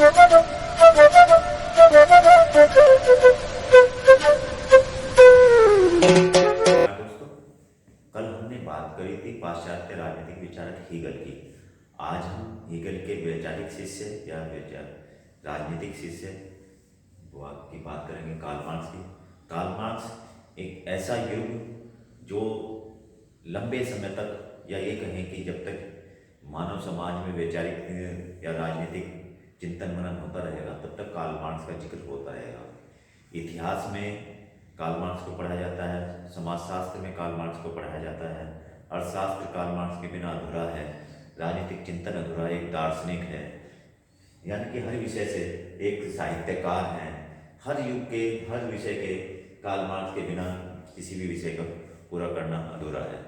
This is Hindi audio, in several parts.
दोस्तों, कल हमने बात करी थी पाश्चात्य राजनीतिक विचारक हीगल की। आज हम हीगल के वैचारिक शिष्य या राजनीतिक शिष्य की बात करेंगे, कार्ल मार्क्स की। कार्ल मार्क्स एक ऐसा युग जो लंबे समय तक, या ये कहें कि जब तक मानव समाज में वैचारिक या राजनीतिक चिंतन मनन होता रहेगा, तब तक कार्ल मार्क्स का जिक्र होता रहेगा। इतिहास में कार्ल मार्क्स को पढ़ा जाता है, समाजशास्त्र में कार्ल मार्क्स को पढ़ाया जाता है, अर्थशास्त्र कार्ल मार्क्स के बिना अधूरा है, राजनीतिक चिंतन अधूरा एक दार्शनिक है, यानी कि हर विषय से एक साहित्यकार हैं। हर युग के हर विषय के कार्ल मार्क्स के बिना किसी भी विषय का पूरा करना अधूरा है।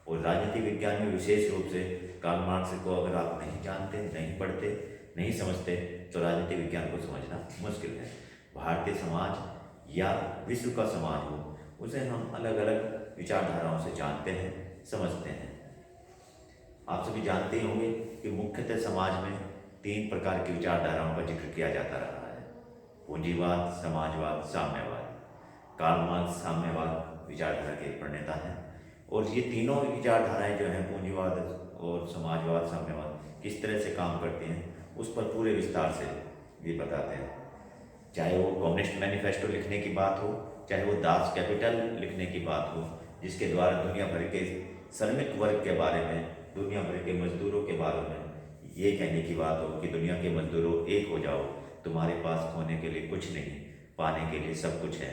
और राजनीतिक विज्ञान में विशेष रूप से कार्ल मार्क्स को अगर आप नहीं जानते, नहीं पढ़ते, नहीं समझते, तो राजनीतिक विज्ञान को समझना मुश्किल है। भारतीय समाज या विश्व का समाज हो, उसे हम अलग अलग विचारधाराओं से जानते हैं, समझते हैं। आप सभी जानते ही होंगे कि मुख्यतः समाज में 3 प्रकार की विचारधाराओं का जिक्र किया जाता रहा है: पूंजीवाद, समाजवाद, साम्यवाद। कार्ल मार्क्स साम्यवाद विचारधारा के प्रणेता हैं। और ये तीनों विचारधाराएं जो हैं, पूंजीवाद और समाजवाद, साम्यवाद, किस तरह से काम करती हैं, उस पर पूरे विस्तार से ये बताते हैं। चाहे वो कम्युनिस्ट मैनिफेस्टो लिखने की बात हो, चाहे वो दास कैपिटल लिखने की बात हो, जिसके द्वारा दुनिया भर के श्रमिक वर्ग के बारे में, दुनिया भर के मजदूरों के बारे में ये कहने की बात हो कि दुनिया के मजदूरों एक हो जाओ, तुम्हारे पास खोने के लिए कुछ नहीं, पाने के लिए सब कुछ है।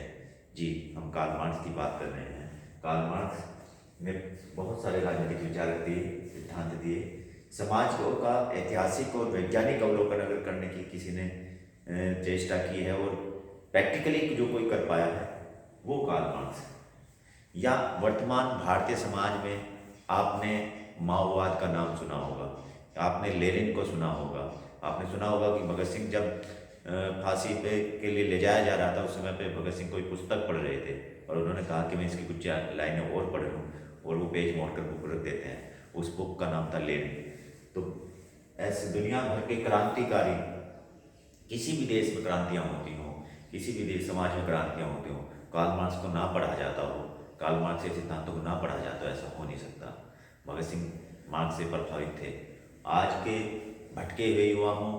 जी, हम कार्ल मार्क्स की बात कर रहे हैं। कार्ल मार्क्स ने बहुत सारे राजनीतिक विचारक दिए, सिद्धांत दिए। समाज को का ऐतिहासिक और वैज्ञानिक अवलोकन अगर करने की किसी ने चेष्टा की है और प्रैक्टिकली जो कोई कर पाया है, वो कार्ल मार्क्स है। या वर्तमान भारतीय समाज में आपने माओवाद का नाम सुना होगा, आपने लेनिन को सुना होगा, आपने सुना होगा कि भगत सिंह जब फांसी पे के लिए ले जाया जा रहा था, उस समय पे भगत सिंह कोई पुस्तक पढ़ रहे थे और उन्होंने कहा कि मैं इसकी कुछ लाइनें और पढ़ लूँ, और वो पेज मोड़कर बुक रख देते हैं। उस बुक का नाम था लेनिन। तो ऐसे दुनिया भर के क्रांतिकारी, किसी भी देश में क्रांतियाँ होती हों, किसी भी देश समाज में क्रांतियाँ होती हों, कार्ल मार्क्स को ना पढ़ा जाता हो, कार्ल मार्क्स के सिद्धांतों को ना पढ़ा जाता, ऐसा हो नहीं सकता। भगत सिंह मार्क्स से प्रभावित थे। आज के भटके हुए युवा हों,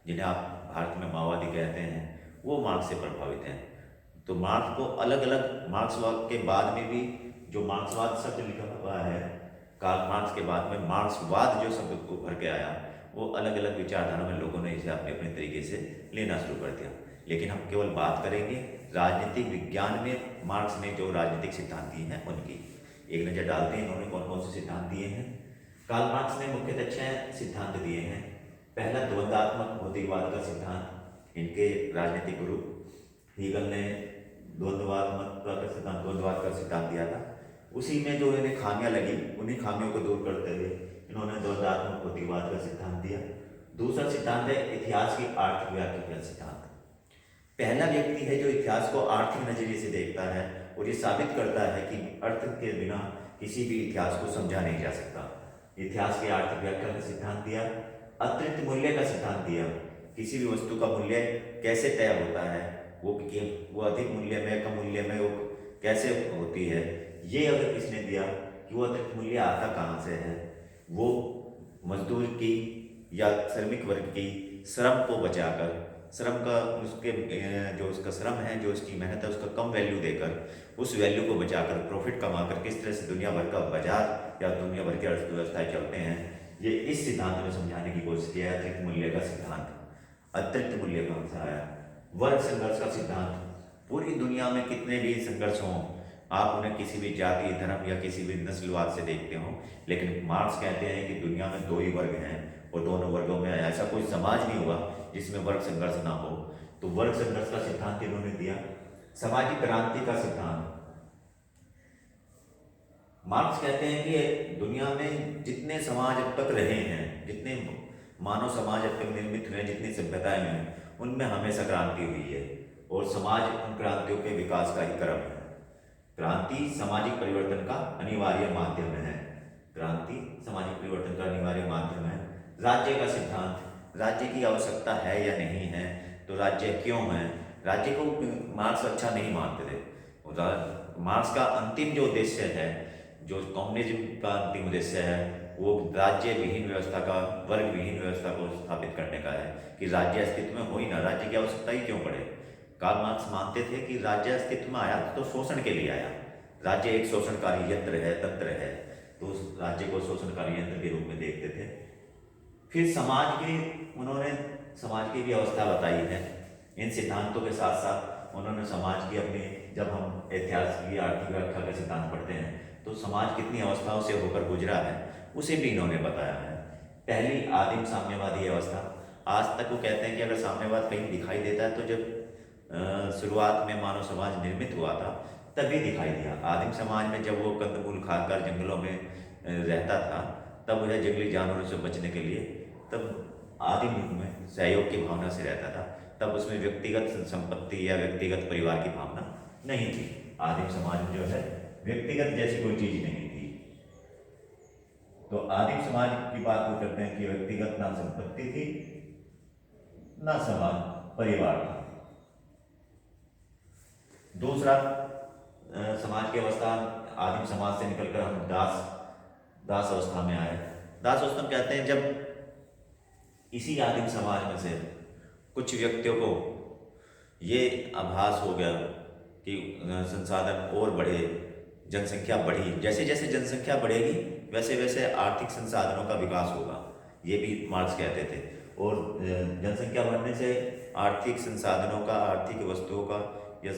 जिन्हें आप भारत में माओवादी कहते हैं, वो मार्क्स से प्रभावित हैं। तो मार्क्स को अलग अलग, मार्क्सवाद के बाद में भी जो मार्क्सवाद शब्द लिखा हुआ है, कार्ल मार्क्स के बाद में मार्क्सवाद जो शब्द उभर के आया, वो अलग अलग विचारधारा में लोगों ने इसे अपने अपने तरीके से लेना शुरू कर दिया। लेकिन हम केवल बात करेंगे राजनीतिक विज्ञान में मार्क्स ने जो राजनीतिक सिद्धांत दिए हैं उनकी। एक नज़र डालते हैं उन्होंने कौन कौन से सिद्धांत दिए हैं। कार्ल मार्क्स ने मुख्यतः 6 सिद्धांत दिए हैं। पहला, द्वंद्वात्मक भौतिकवाद का सिद्धांत। इनके राजनीतिक गुरु हीगल ने द्वंद्ववाद का सिद्धांत दिया था। उसी में जो इन्हें खामियां लगी, उन्हीं खामियों को दूर करते हुए इन्होंने द्वंद्वात्मक भौतिकवाद का सिद्धांत दिया। दूसरा सिद्धांत है इतिहास की आर्थिक व्याख्या का सिद्धांत। पहला व्यक्ति है जो इतिहास को आर्थिक नजरिए से देखता है और ये साबित करता है कि अर्थ के बिना किसी भी इतिहास को समझा नहीं जा सकता। इतिहास की आर्थिक व्याख्या का सिद्धांत दिया। अतिरिक्त मूल्य का सिद्धांत दिया। किसी भी वस्तु का मूल्य कैसे तय होता है, वो अधिक मूल्य में, कम मूल्य में वो कैसे होती है, ये अगर किसने दिया कि वो अतिरिक्त मूल्य आता कहाँ से है, वो मजदूर की या श्रमिक वर्ग की श्रम को बचाकर, श्रम का उसके जो उसका श्रम है, जो उसकी मेहनत है, उसका कम वैल्यू देकर, उस वैल्यू को बचाकर प्रॉफिट कमाकर किस तरह से दुनिया भर का बाजार या दुनिया भर की अर्थव्यवस्थाएं चलते हैं, ये इस सिद्धांत में समझाने की कोशिश किया है। अतिरिक्त मूल्य का सिद्धांत। अतिरिक्त मूल्य कहाँ से आया? वर्ग संघर्ष का सिद्धांत। पूरी दुनिया में कितने भी संघर्ष हों, आप उन्हें किसी भी जाति, धर्म या किसी भी नस्लवाद से देखते हो, लेकिन मार्क्स कहते हैं कि दुनिया में 2 ही वर्ग हैं और दोनों वर्गों में ऐसा कोई समाज नहीं हुआ जिसमें वर्ग संघर्ष ना हो। तो वर्ग संघर्ष का सिद्धांत इन्होंने दिया। सामाजिक क्रांति का सिद्धांत। मार्क्स कहते हैं कि दुनिया में जितने समाज अब तक रहे हैं, जितने मानव समाज अब तक निर्मित हुए, जितनी सभ्यताएं हुई, उनमें हमेशा क्रांति हुई है और समाज उन क्रांतियों के विकास का ही क्रम है। क्रांति सामाजिक परिवर्तन का अनिवार्य माध्यम है। क्रांति सामाजिक परिवर्तन का अनिवार्य माध्यम है। राज्य का सिद्धांत। राज्य की आवश्यकता है या नहीं है, तो राज्य क्यों है, राज्य को मार्क्स अच्छा नहीं मानते थे। मार्क्स का अंतिम जो उद्देश्य है, जो कम्युनिज्म का अंतिम उद्देश्य है, वो राज्य विहीन व्यवस्था का, वर्ग विहीन व्यवस्था को स्थापित करने का है, कि राज्य अस्तित्व में हो ही ना, राज्य की आवश्यकता ही क्यों पड़े। कार्ल मार्क्स मानते थे कि राज्य अस्तित्व में आया तो शोषण के लिए आया, राज्य एक शोषणकारी यंत्र है, तंत्र है, तो उस राज्य को शोषणकारी यंत्र के रूप में देखते थे। फिर समाज की उन्होंने समाज की भी अवस्था बताई है। इन सिद्धांतों के साथ साथ उन्होंने समाज की अपनी, जब हम इतिहास की आर्थिक व्याख्या का सिद्धांत पढ़ते हैं तो समाज कितनी अवस्थाओं से होकर गुजरा है उसे भी इन्होंने बताया है। पहली आदिम साम्यवादी अवस्था, आज तक वो कहते हैं कि अगर साम्यवाद कहीं दिखाई देता है तो जब शुरुआत में मानव समाज निर्मित हुआ था तभी दिखाई दिया। आदिम समाज में जब वो कंदमूल खाकर जंगलों में रहता था, तब वह जंगली जानवरों से बचने के लिए, तब आदिम युग में सहयोग की भावना से रहता था, तब उसमें व्यक्तिगत संपत्ति या व्यक्तिगत परिवार की भावना नहीं थी। आदिम समाज में जो है व्यक्तिगत जैसी कोई चीज नहीं थी। तो आदिम समाज की बात वो करते हैं कि व्यक्तिगत ना संपत्ति थी ना समाज परिवार था। दूसरा समाज की अवस्था, आदिम समाज से निकलकर हम दास अवस्था में आए। दास अवस्था में कहते हैं जब इसी आदिम समाज में से कुछ व्यक्तियों को ये आभास हो गया कि संसाधन और बढ़े, जनसंख्या बढ़ी, जैसे जैसे जनसंख्या बढ़ेगी वैसे वैसे आर्थिक संसाधनों का विकास होगा, ये भी मार्क्स कहते थे। और जनसंख्या बढ़ने से आर्थिक संसाधनों का, आर्थिक वस्तुओं का या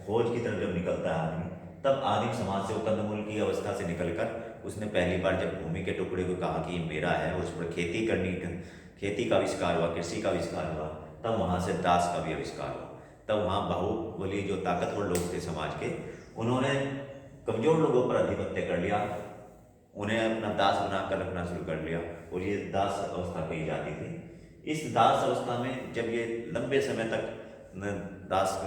खोज की तरफ जब निकलता है आदमी, तब आदिम समाज से वो कंदमूल की अवस्था से निकलकर उसने पहली बार जब भूमि के टुकड़े को कहा कि ये मेरा है और उस पर खेती का आविष्कार हुआ, कृषि का आविष्कार हुआ, तब वहाँ से दास का भी आविष्कार हुआ। तब वहाँ बाहुबली जो ताकतवर लोग थे समाज के, उन्होंने कमजोर लोगों पर आधिपत्य कर लिया, उन्हें अपना दास बनाकर रखना शुरू कर लिया, और ये दास अवस्था कही जाती थी। इस दास अवस्था में जब ये लंबे समय तक दास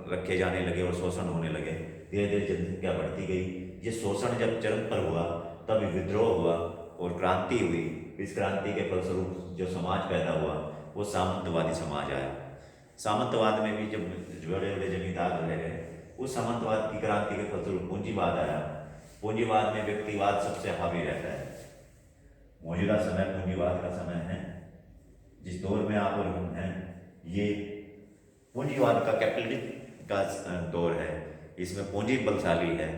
रखे जाने लगे और शोषण होने लगे, धीरे धीरे जनसंख्या बढ़ती गई। ये शोषण जब चरम पर हुआ तब विद्रोह हुआ और क्रांति हुई। इस क्रांति के फलस्वरूप जो समाज पैदा हुआ वो सामंतवादी समाज आया। सामंतवाद में भी जब बड़े बड़े जमींदार रह गए, उस सामंतवाद की क्रांति के फलस्वरूप पूंजीवाद आया। पूंजीवाद में व्यक्तिवाद सबसे हावी रहता है। मौजूदा समय पूंजीवाद का समय है। जिस दौर में आप और हम हैं, ये पूंजीवाद का, कैपिटलिज्म का दौर है। इसमें पूंजी बलशाली है,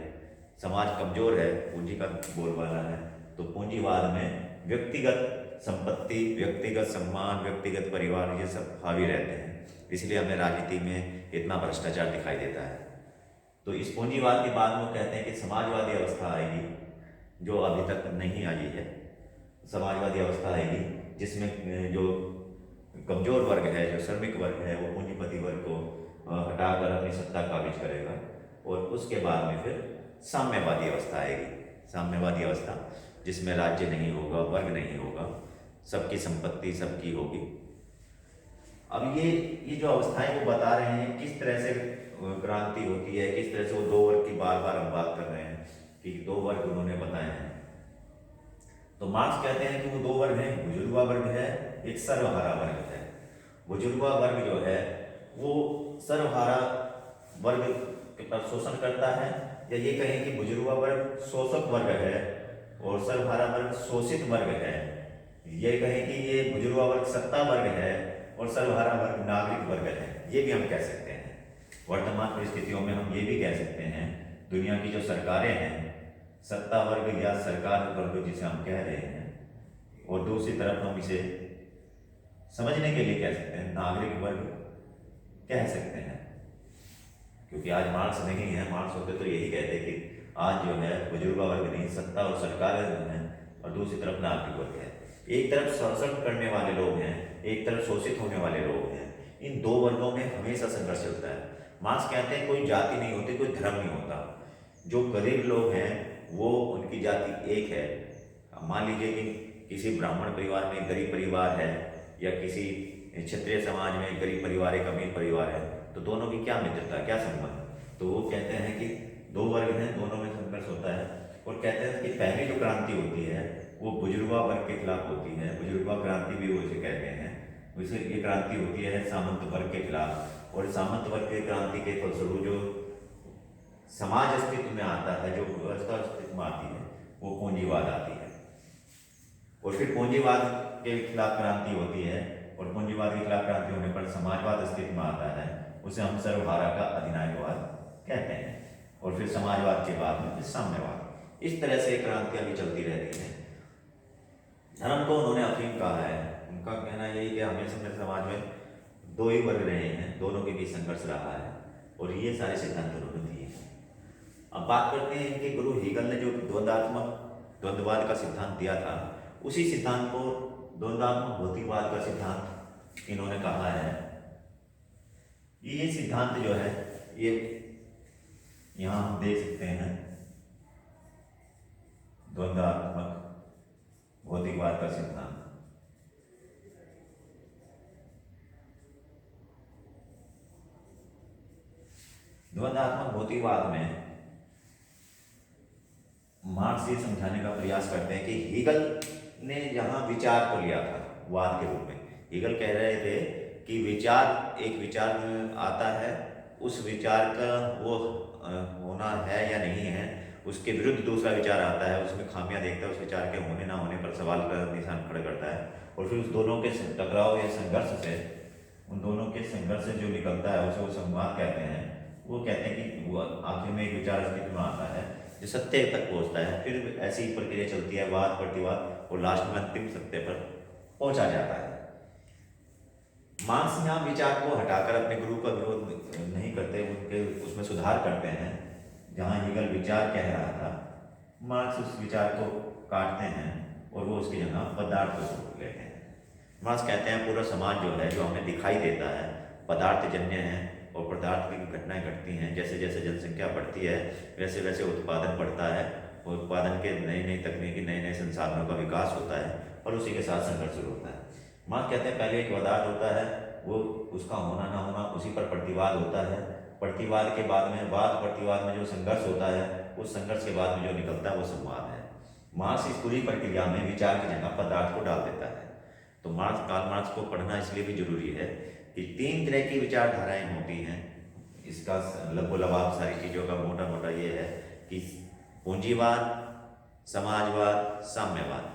समाज कमजोर है, पूंजी का बोलबाला है। तो पूंजीवाद में व्यक्तिगत संपत्ति, व्यक्तिगत सम्मान, व्यक्तिगत परिवार, ये सब हावी रहते हैं। इसलिए हमें राजनीति में इतना भ्रष्टाचार दिखाई देता है। तो इस पूंजीवाद के बाद वो कहते हैं कि समाजवादी अवस्था आएगी, जो अभी तक नहीं आई है। समाजवादी अवस्था आएगी जिसमें जो कमजोर वर्ग है, जो श्रमिक वर्ग है, वो पूंजीपति वर्ग को हटाकर अपनी सत्ता काबिज करेगा। और उसके बाद में फिर साम्यवादी अवस्था आएगी। साम्यवादी अवस्था जिसमें राज्य नहीं होगा, वर्ग नहीं होगा, सबकी संपत्ति सबकी होगी। अब ये जो अवस्थाएं वो बता रहे हैं किस तरह से क्रांति होती है, किस तरह से वो दो वर्ग की बार बार हम बात कर रहे हैं कि दो वर्ग उन्होंने बताए हैं। तो मार्क्स कहते हैं कि वो दो वर्ग हैं, बुजुर्गा वर्ग है, एक सर्वहारा वर्ग है। बुजुर्गा वर्ग जो है वो सर्वहारा वर्ग पर शोषण करता है, या ये कहें कि बुजुर्गा वर्ग शोषक वर्ग है और सर्वहारा वर्ग शोषित वर्ग है। ये कहें कि ये बुजुर्गा वर्ग सत्ता वर्ग है और सर्वहारा वर्ग नागरिक वर्ग है, ये भी हम कह सकते हैं। वर्तमान परिस्थितियों में हम ये भी कह सकते हैं, दुनिया की जो सरकारें हैं, सत्ता वर्ग या सरकार वर्ग जिसे हम कह रहे हैं, और दूसरी तरफ हम इसे समझने के लिए कह सकते हैं नागरिक वर्ग कह सकते हैं। क्योंकि आज मार्क्स नहीं है, मार्क्स होते तो यही कहते कि आज जो है बुजुर्गा वर्ग नहीं, सत्ता और सरकार है, और दूसरी तरफ नागरिक वर्ग है। एक तरफ शोषण करने वाले लोग हैं, एक तरफ शोषित होने वाले लोग हैं। इन दो वर्गों में हमेशा संघर्ष चलता है। मार्क्स कहते हैं कोई जाति नहीं होती, कोई धर्म नहीं होता। जो गरीब लोग हैं वो, उनकी जाति एक है। मान लीजिए कि किसी ब्राह्मण परिवार में गरीब परिवार है, या किसी क्षत्रिय समाज में गरीब परिवार एक अमीर परिवार है, तो दोनों की क्या मित्रता, क्या संबंध। तो वो कहते हैं कि दो वर्ग हैं, दोनों में संघर्ष होता है। और कहते हैं कि पहली जो क्रांति होती है वो बुजुर्गा वर्ग के खिलाफ होती है। बुजुर्गा क्रांति भी वो इसे कहते हैं। वैसे ये क्रांति होती है सामंत वर्ग के खिलाफ, और सामंत वर्ग की क्रांति के फलस्वरूप जो समाज अस्तित्व में आता है, जो व्यवस्था अस्तित्व में आती है, वो पूंजीवाद आती है। और फिर पूंजीवाद के खिलाफ क्रांति होती है, और पूंजीवाद के खिलाफ क्रांति होने पर समाजवाद अस्तित्व में आता है, उसे हम सर्वहारा का अधिनायकवाद कहते हैं। और फिर समाजवाद के बाद में फिर साम्यवाद। इस तरह से क्रांतियां भी चलती रहती हैं। धर्म को उन्होंने अफीम कहा है। उनका कहना यही कि हमेशा समाज में दो ही वर्ग रहे हैं, दोनों के बीच संघर्ष रहा है, और ये सारे सिद्धांत उन्होंने दिए हैं। अब बात करते हैं इनके गुरु हीगल ने जो द्वंद्ववाद का सिद्धांत दिया था, उसी सिद्धांत को द्वंद्वात्मक भौतिकवाद का सिद्धांत इन्होंने कहा है। ये सिद्धांत जो है, ये यहाँ हम देख सकते हैं, द्वंद्वात्मक भौतिकवाद का सिद्धांत। द्वंद्वात्मक भौतिकवाद में मार्क्स ये समझाने का प्रयास करते हैं कि हीगल ने यहाँ विचार को लिया था वाद के रूप में। हीगल कह रहे थे कि विचार, एक विचार आता है, उस विचार का वो होना है या नहीं है, उसके विरुद्ध दूसरा विचार आता है, उसमें खामियां देखता है, उस विचार के होने ना होने पर सवाल का निशान खड़ा करता है, और फिर उस दोनों के टकराव या संघर्ष से, उन दोनों के संघर्ष से जो निकलता है उसे वो संवाद कहते हैं। वो कहते हैं कि वो आखिर में एक विचार अस्तित्व में आता है जो सत्य तक पहुंचता है। फिर ऐसी प्रक्रिया चलती है, वाद प्रतिवाद, और लास्ट में अंतिम सत्य पर पहुंचा जाता है। मार्क्स यहाँ विचार को हटाकर अपने गुरु का विरोध नहीं करते, उनके उसमें सुधार करते हैं। जहाँ हीगल विचार कह रहा था, मार्क्स उस विचार को काटते हैं और वो उसकी जगह पदार्थ को सोच लेते हैं। मार्क्स कहते हैं पूरा समाज जो है, जो हमें दिखाई देता है, पदार्थजन्य है, और पदार्थ की घटनाएं घटती हैं। जैसे जैसे जनसंख्या बढ़ती है, वैसे वैसे उत्पादन बढ़ता है, और उत्पादन के नई नई तकनीकी, नए नए संसाधनों का विकास होता है, और उसी के साथ संघर्ष शुरू होता है। मार्क्स कहते हैं पहले एक पदार्थ होता है, वो उसका होना ना होना, उसी पर प्रतिवाद होता है। प्रतिवाद के बाद में, वाद प्रतिवाद में जो संघर्ष होता है, उस संघर्ष के बाद में जो निकलता है वो संवाद है। मार्क्स इस पूरी प्रक्रिया में विचार की जगह पदार्थ को डाल देता है। तो कार्ल मार्क्स को पढ़ना इसलिए भी जरूरी है कि 3 तरह की विचारधाराएं होती हैं। इसका लघुलभाव सारी चीज़ों का मोटा मोटा ये है कि पूंजीवाद, समाजवाद, साम्यवाद।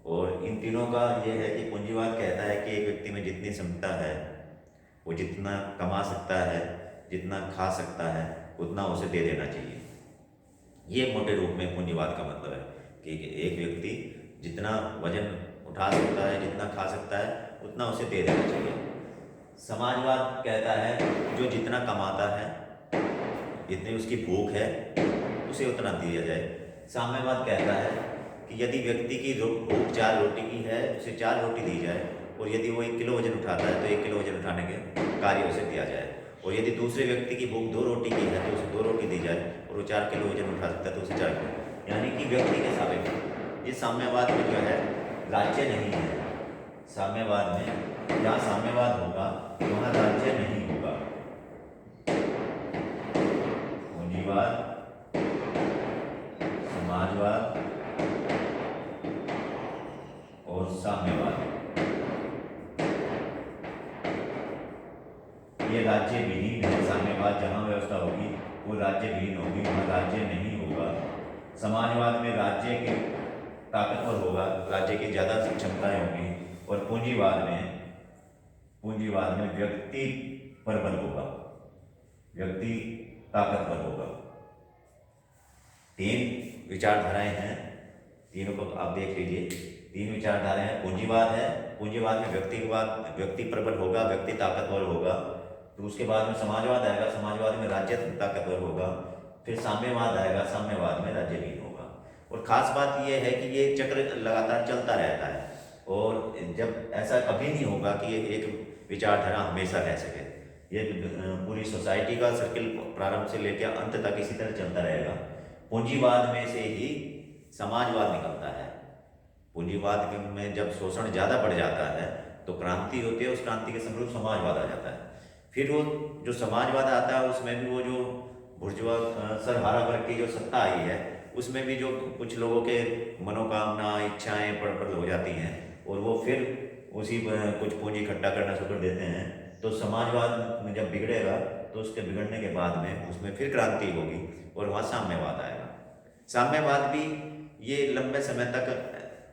और इन तीनों का ये है कि पूंजीवाद कहता है कि एक व्यक्ति में जितनी क्षमता है, वो जितना कमा सकता है, जितना खा सकता है, उतना उसे दे देना चाहिए। ये मोटे रूप में पूंजीवाद का मतलब है कि एक व्यक्ति जितना वजन उठा सकता है, जितना खा सकता है, उतना उसे दे देना चाहिए। समाजवाद कहता है जो जितना कमाता है, जितनी उसकी भूख है, उसे उतना दिया जाए। साम्यवाद कहता है कि यदि व्यक्ति की भूख 4 रोटी की है, उसे 4 रोटी दी जाए, और यदि वो 1 किलो वजन उठाता है तो 1 किलो वजन उठाने के कार्य उसे दिया जाए। और यदि दूसरे व्यक्ति की भूख 2 रोटी की है तो उसे 2 रोटी दी जाए, और वो 4 किलो वजन उठा सकता है तो उसे 4 किलो, यानी कि व्यक्ति के सापेक्ष। ये साम्यवाद में जो है राज्य नहीं है। साम्यवाद में, जहाँ साम्यवाद होगा वहाँ राज्य नहीं होगा। पूंजीवाद, समाजवाद और साम्यवाद, ये राज्य विहीन है। साम्यवाद जहाँ व्यवस्था होगी वो राज्य विहीन होगी, वहाँ राज्य नहीं होगा। समाजवाद में राज्य के ताकतवर होगा, राज्य की ज़्यादा क्षमताएं होंगी। और पूंजीवाद में व्यक्ति प्रबल होगा, व्यक्ति ताकतवर होगा। 3 विचारधाराएं हैं, तीनों को आप देख लीजिए। 3 विचारधाराएं हैं। पूंजीवाद है, पूंजीवाद में व्यक्ति प्रबल होगा, व्यक्ति ताकतवर होगा। तो उसके बाद में समाजवाद आएगा, समाजवाद में राज्य ताकतवर होगा। फिर साम्यवाद आएगा, साम्यवाद में राज्य विहीन होगा। और ख़ास बात यह है कि ये चक्र लगातार चलता रहता है, और जब ऐसा कभी नहीं होगा कि एक विचारधारा हमेशा रह सके। ये पूरी सोसाइटी का सर्किल प्रारंभ से लेकर अंत तक इसी तरह चलता रहेगा। पूंजीवाद में से ही समाजवाद निकलता है। पूंजीवाद में जब शोषण ज़्यादा बढ़ जाता है तो क्रांति होती है, उस क्रांति के समरूप समाजवाद आ जाता है। फिर वो जो समाजवाद आता है उसमें भी वो जो बुर्जुआ सर्वहारा वर्ग की जो सत्ता आई है, उसमें भी जो कुछ लोगों के मनोकामना, इच्छाएं प्रबल हो जाती हैं, और वो फिर उसी कुछ पूंजी इकट्ठा करना शुरू कर देते हैं, तो समाजवाद में जब बिगड़ेगा तो उसके बिगड़ने के बाद में उसमें फिर क्रांति होगी और वहाँ साम्यवाद आएगा। साम्यवाद भी ये लंबे समय तक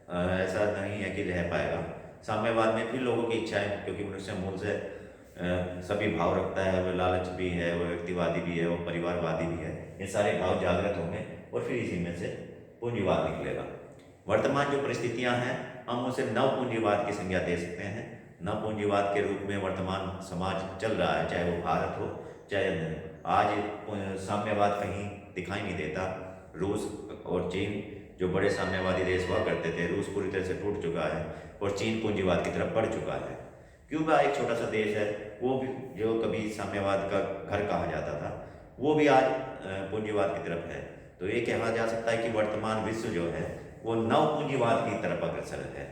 ऐसा नहीं है कि रह पाएगा। साम्यवाद में फिर लोगों की इच्छाएं, क्योंकि मनुष्य मूल से सभी भाव रखता है, वो लालच भी है, वो व्यक्तिवादी भी है, वो परिवारवादी भी है, ये सारे भाव जागृत होंगे और फिर इसी में से पूंजीवाद निकलेगा। वर्तमान जो परिस्थितियां हैं हम उसे नव पूंजीवाद की संज्ञा दे सकते हैं। नव पूंजीवाद के रूप में वर्तमान समाज चल रहा है, चाहे वो भारत हो चाहे आज साम्यवाद कहीं दिखाई नहीं देता। रूस और चीन जो बड़े साम्यवादी देश हुआ करते थे, रूस पूरी तरह से टूट चुका है और चीन पूंजीवाद की तरफ बढ़ चुका है। क्यूबा एक छोटा सा देश है, वो भी जो कभी साम्यवाद का घर कहा जाता था, वो भी आज पूंजीवाद की तरफ है। तो ये कहा जा सकता है कि वर्तमान विश्व जो है वो नव पूंजीवाद की तरफ अग्रसर है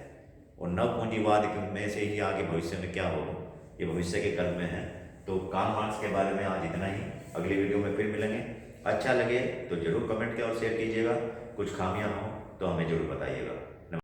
और नव पूंजीवाद में से ही आगे भविष्य में क्या होगा ये भविष्य के कर्म में है। तो कार्ल मार्क्स के बारे में आज इतना ही, अगली वीडियो में फिर मिलेंगे। अच्छा लगे तो जरूर कमेंट और शेयर कीजिएगा, कुछ खामियां हो तो हमें जरूर बताइएगा।